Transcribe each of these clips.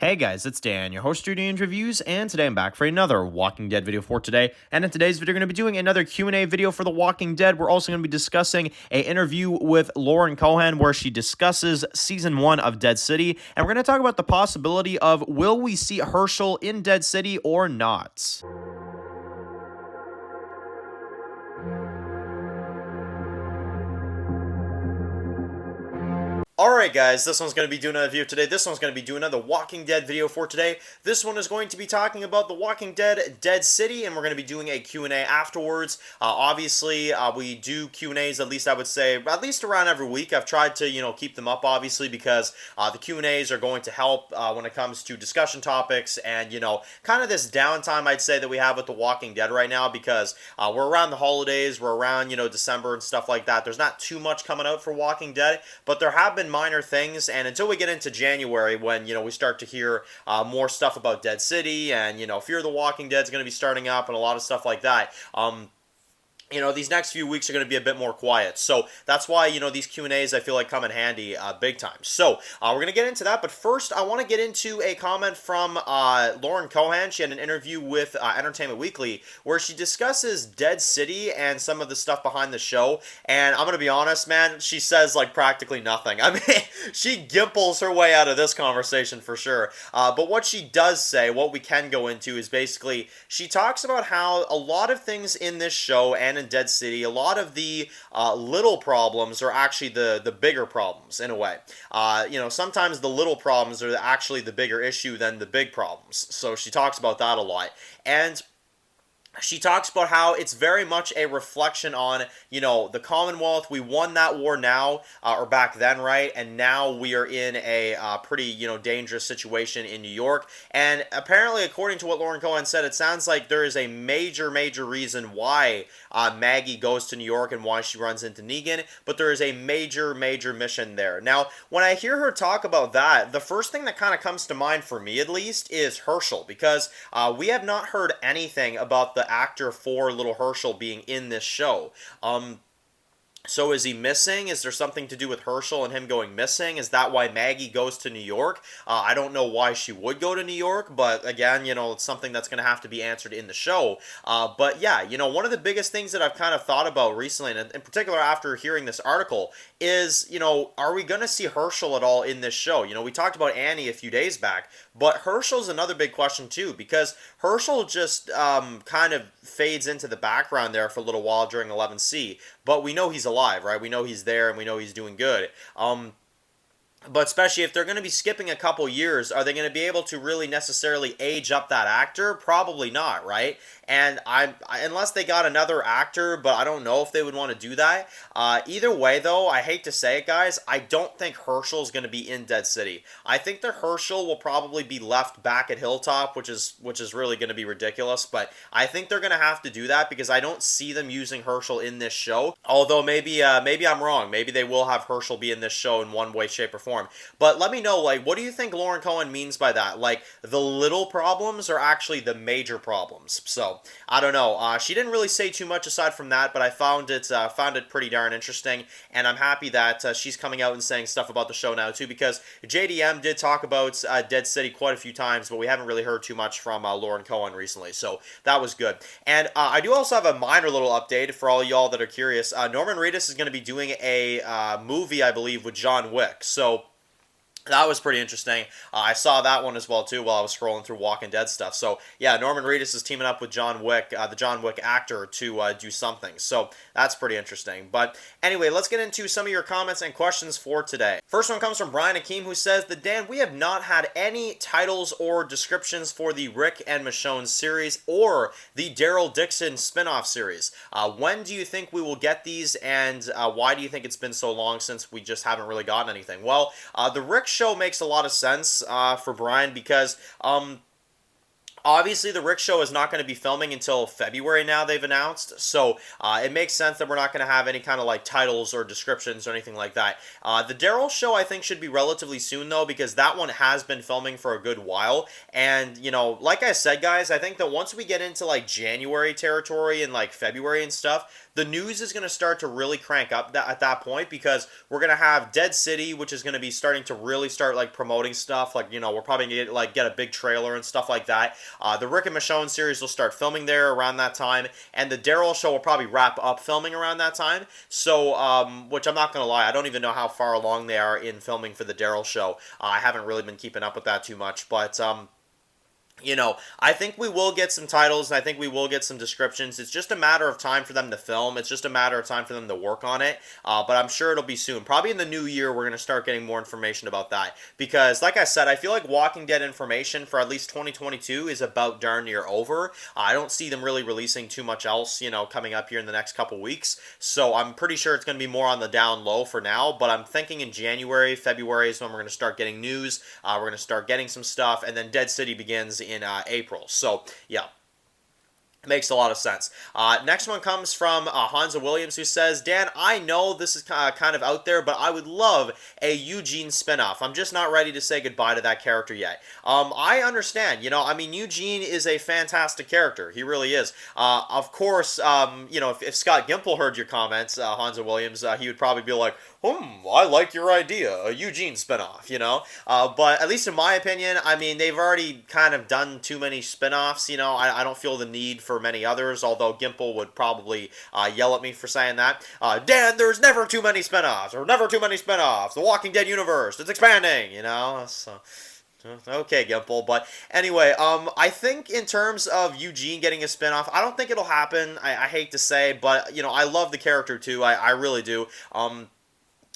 Hey guys, it's Dan, your host of Studio Reviews, and today I'm back for another Walking Dead video for today. And in today's video, we're going to be doing another Q&A video for The Walking Dead. We're also going to be discussing an interview with Lauren Cohan where she discusses Season 1 of Dead City. And we're going to talk about the possibility of will we see Hershel in Dead City or not. Alright guys, this one's going to be doing another video today. This one's going to be doing another Walking Dead video for today. This one is going to be talking about The Walking Dead Dead City, and we're going to be doing a Q&A afterwards. Obviously, we do Q&As, at least I would say, at least around every week. I've tried to, keep them up, obviously, because the Q&As are going to help when it comes to discussion topics and, kind of this downtime, I'd say, that we have with The Walking Dead right now, because we're around the holidays, we're around, December and stuff like that. There's not too much coming out for Walking Dead, but there have been minor things, and until we get into January when we start to hear more stuff about Dead City and Fear the Walking Dead is going to be starting up and a lot of stuff like that. These next few weeks are going to be a bit more quiet. So that's why, these Q&As I feel like come in handy big time. So we're going to get into that. But first, I want to get into a comment from Lauren Cohan. She had an interview with Entertainment Weekly where she discusses Dead City and some of the stuff behind the show. And I'm going to be honest, man, she says like practically nothing. I mean, she gimples her way out of this conversation for sure. But what she does say, what we can go into is basically she talks about how a lot of things in this show and in Dead City, a lot of the little problems are actually the bigger problems in a way. Sometimes the little problems are actually the bigger issue than the big problems. So she talks about that a lot. And she talks about how it's very much a reflection on, the Commonwealth. We won that war now, or back then, right? And now we are in a pretty, dangerous situation in New York. And apparently, according to what Lauren Cohan said, it sounds like there is a major, major reason why Maggie goes to New York and why she runs into Negan. But there is a major, major mission there. Now, when I hear her talk about that, the first thing that kind of comes to mind, for me at least, is Hershel. Because we have not heard anything about the actor for little Hershel being in this show. So is he missing? Is there something to do with Hershel and him going missing? Is that why Maggie goes to New York? I don't know why she would go to New York, but again, it's something that's going to have to be answered in the show. But yeah, one of the biggest things that I've kind of thought about recently, and in particular after hearing this article, is, are we going to see Hershel at all in this show? We talked about Annie a few days back, but Hershel's another big question too, because Hershel just kind of fades into the background there for a little while during 11C, but we know he's alive, right? We know he's there and we know he's doing good. But especially if they're going to be skipping a couple years, are they going to be able to really necessarily age up that actor? Probably not, right? And unless they got another actor, but I don't know if they would want to do that. Either way, though, I hate to say it, guys, I don't think Hershel's going to be in Dead City. I think that Hershel will probably be left back at Hilltop, which is really going to be ridiculous. But I think they're going to have to do that because I don't see them using Hershel in this show. Although maybe I'm wrong. Maybe they will have Hershel be in this show in one way, shape, or form. But let me know, what do you think Lauren Cohan means by that? The little problems are actually the major problems. So, I don't know. She didn't really say too much aside from that, but I found it pretty darn interesting, and I'm happy that she's coming out and saying stuff about the show now, too, because JDM did talk about Dead City quite a few times, but we haven't really heard too much from Lauren Cohan recently, so that was good. And I do also have a minor little update for all y'all that are curious. Norman Reedus is going to be doing a movie, I believe, with John Wick, so that was pretty interesting. I saw that one as well, too, while I was scrolling through Walking Dead stuff. So, yeah, Norman Reedus is teaming up with John Wick, the John Wick actor, to do something. So, that's pretty interesting. But, anyway, let's get into some of your comments and questions for today. First one comes from Brian Akeem, who says that, Dan, we have not had any titles or descriptions for the Rick and Michonne series or the Daryl Dixon spin-off series. When do you think we will get these, and why do you think it's been so long since we just haven't really gotten anything? Well, the Rick show makes a lot of sense for Brian because Obviously, the Rick Show is not going to be filming until February now, they've announced. So it makes sense that we're not going to have any kind of like titles or descriptions or anything like that. The Daryl Show, I think, should be relatively soon, though, because that one has been filming for a good while. And, you know, like I said, guys, I think that once we get into like January territory and like February and stuff, the news is going to start to really crank up at that point, because we're going to have Dead City, which is going to be starting to really start like promoting stuff. Like, you know, we're probably going to get a big trailer and stuff like that. The Rick and Michonne series will start filming there around that time, and the Daryl Show will probably wrap up filming around that time. So, which I'm not going to lie, I don't even know how far along they are in filming for the Daryl Show. I haven't really been keeping up with that too much, but you know, I think we will get some titles, and I think we will get some descriptions. It's just a matter of time for them to film. It's just a matter of time for them to work on it. But I'm sure it'll be soon. Probably in the new year, we're going to start getting more information about that. Because, like I said, I feel like Walking Dead information for at least 2022 is about darn near over. I don't see them really releasing too much else, you know, coming up here in the next couple weeks. So I'm pretty sure it's going to be more on the down low for now. But I'm thinking in January, February is when we're going to start getting news. We're going to start getting some stuff. And then Dead City begins in April. So, yeah. Makes a lot of sense. Next one comes from Hansa Williams, who says, Dan, I know this is kind of out there, but I would love a Eugene spinoff. I'm just not ready to say goodbye to that character yet. I understand. You know, I mean, Eugene is a fantastic character. He really is. Of course, you know, if Scott Gimple heard your comments, Hansa Williams, he would probably be like, I like your idea, a Eugene spinoff, you know? But at least in my opinion, I mean, they've already kind of done too many spinoffs, you know? I don't feel the need for many others, although Gimple would probably yell at me for saying that. Dan, there's never too many spinoffs, or never too many spinoffs. The Walking Dead universe, it's expanding, you know? So... Okay, Gimple, but anyway, I think in terms of Eugene getting a spinoff, I don't think it'll happen. I hate to say, but, you know, I love the character too. I really do.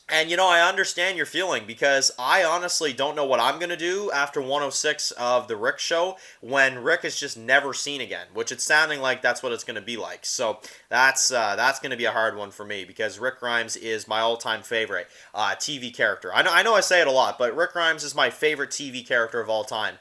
And, you know, I understand your feeling, because I honestly don't know what I'm going to do after 106 of the Rick Show when Rick is just never seen again, which it's sounding like that's what it's going to be like. So that's going to be a hard one for me, because Rick Grimes is my all-time favorite TV character. I know I say it a lot, but Rick Grimes is my favorite TV character of all time.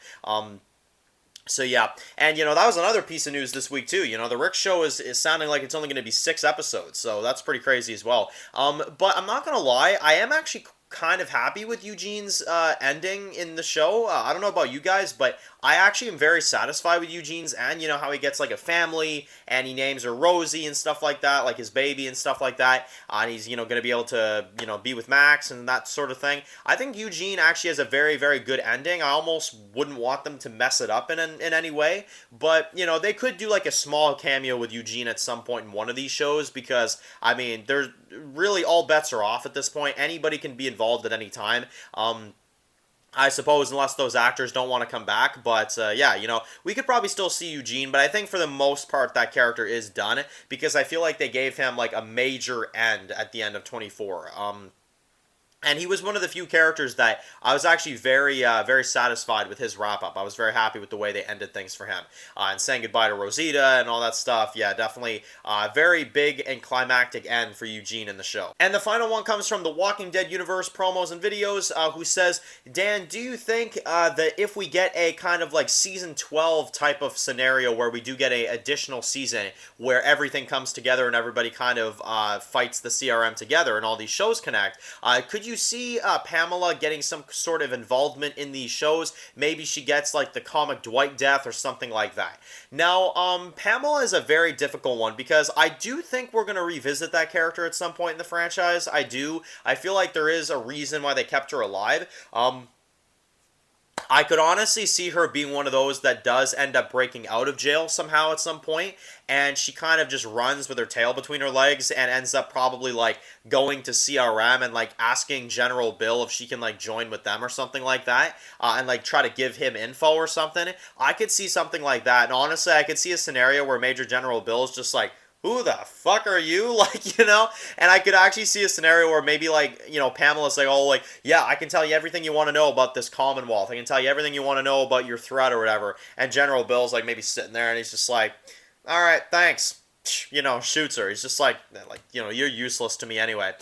So yeah, and you know, that was another piece of news this week too. You know, the Rick Show is sounding like it's only going to be 6 episodes, so that's pretty crazy as well. But I'm not going to lie, I am actually kind of happy with Eugene's ending in the show. I don't know about you guys, but I actually am very satisfied with Eugene's end. You know, how he gets like a family, and he names her Rosie and stuff like that, like his baby and stuff like that. And he's, you know, going to be able to, you know, be with Max and that sort of thing. I think Eugene actually has a very, very good ending. I almost wouldn't want them to mess it up in any way. But, you know, they could do like a small cameo with Eugene at some point in one of these shows, because, I mean, there's really all bets are off at this point. Anybody can be involved at any time. I suppose, unless those actors don't want to come back. But, yeah, you know, we could probably still see Eugene, but I think for the most part that character is done, because I feel like they gave him, like, a major end at the end of 24. And he was one of the few characters that I was actually very, very satisfied with his wrap-up. I was very happy with the way they ended things for him. And saying goodbye to Rosita and all that stuff. Yeah, definitely very big and climactic end for Eugene in the show. And the final one comes from the Walking Dead universe promos and videos, who says, Dan, do you think that if we get a kind of like season 12 type of scenario where we do get a additional season where everything comes together and everybody kind of fights the CRM together and all these shows connect, could you see Pamela getting some sort of involvement in these shows? Maybe she gets like the comic Dwight death or something like that. Now, Pamela is a very difficult one, because I do think we're going to revisit that character at some point in the franchise. I do. I feel like there is a reason why they kept her alive. I could honestly see her being one of those that does end up breaking out of jail somehow at some point, and she kind of just runs with her tail between her legs and ends up probably like going to CRM and like asking General Bill if she can like join with them or something like that, and like try to give him info or something. I could see something like that, and honestly I could see a scenario where Major General Bill is just like, who the fuck are you? Like, you know? And I could actually see a scenario where maybe, like, you know, Pamela's like, oh, like, yeah, I can tell you everything you want to know about this Commonwealth. I can tell you everything you want to know about your threat or whatever. And General Bill's, like, maybe sitting there and he's just like, all right, thanks. shoots her. He's just like, you're useless to me anyway.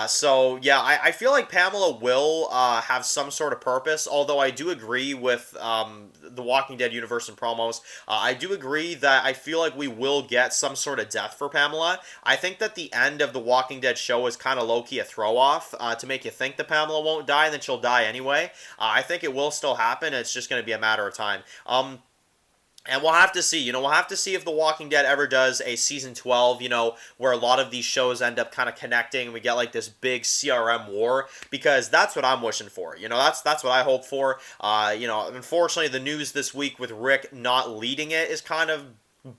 So yeah, I feel like Pamela will have some sort of purpose. Although I do agree with the Walking Dead universe and promos. I do agree that I feel like we will get some sort of death for Pamela. I think that the end of the Walking Dead show is kind of low key a throw off to make you think that Pamela won't die, and then she'll die anyway. I think it will still happen. It's just going to be a matter of time. And we'll have to see, we'll have to see if The Walking Dead ever does a season 12, where a lot of these shows end up kind of connecting and we get like this big CRM war, because that's what I'm wishing for. That's what I hope for. Unfortunately, the news this week with Rick not leading it is kind of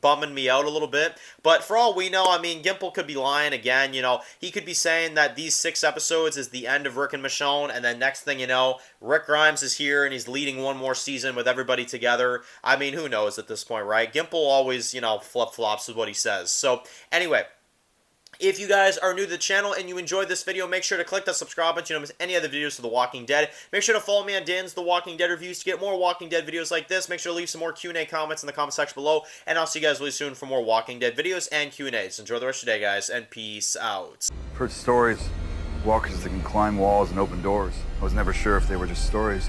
bumming me out a little bit. But for all we know, I mean, Gimple could be lying again. He could be saying that these 6 episodes is the end of Rick and Michonne, and then next thing you know, Rick Grimes is here and he's leading one more season with everybody together. I mean, who knows at this point, right? Gimple always, flip-flops with what he says. So, anyway, if you guys are new to the channel and you enjoyed this video, make sure to click the subscribe button so you don't miss any other videos of The Walking Dead. Make sure to follow me on Dan's The Walking Dead Reviews to get more Walking Dead videos like this. Make sure to leave some more Q&A comments in the comment section below, and I'll see you guys really soon for more Walking Dead videos and Q&As. Enjoy the rest of your day, guys, and peace out. I've heard stories, walkers that can climb walls and open doors. I was never sure if they were just stories.